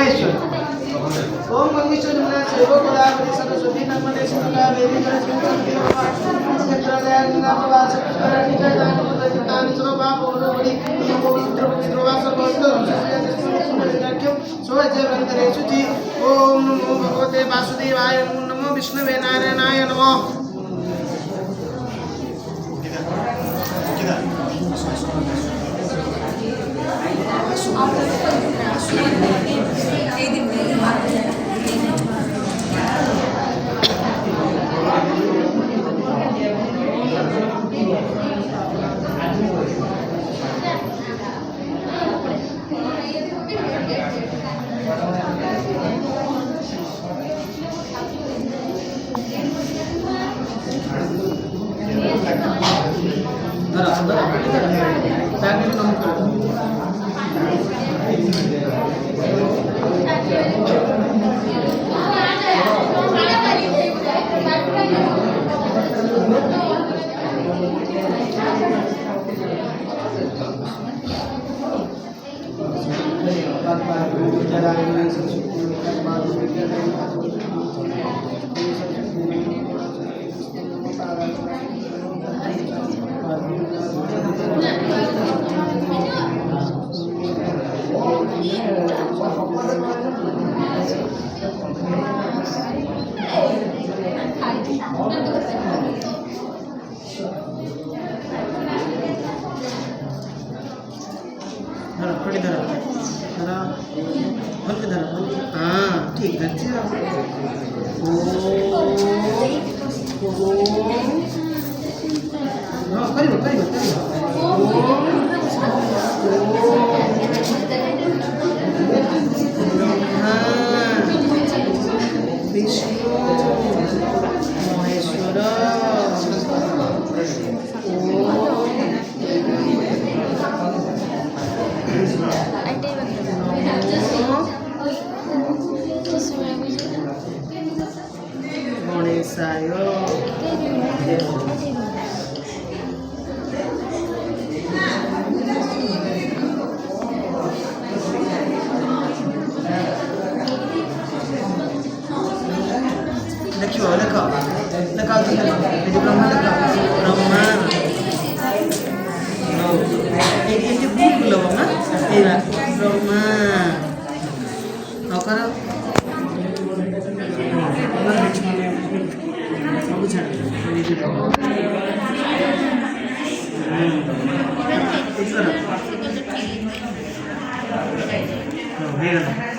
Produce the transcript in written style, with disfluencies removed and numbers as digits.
महेश्वर ओम मंगेश्वर नमः सेवो गोदावरी सरस्वती नर्मदे सिंधुला देवी सरस्वती क्षेत्रदया गंगाप्रवास करणी जयदान मुद्रितान सर्वपाप ओरोवरी सर्वास सर्वोत्तम सोजय वंदरेषु जी ओम नमो भगवते वासुदेवाय नमो विष्णुवे नारायणाय नमः हाँ ठीक है करियो करियो विष्णु महेश्वर गणेशाय देखियो लगा लगा तो ब्रह्मा लगा ब्रह्मा ये भूल लो ना ये ब्रह्मा नौकर सब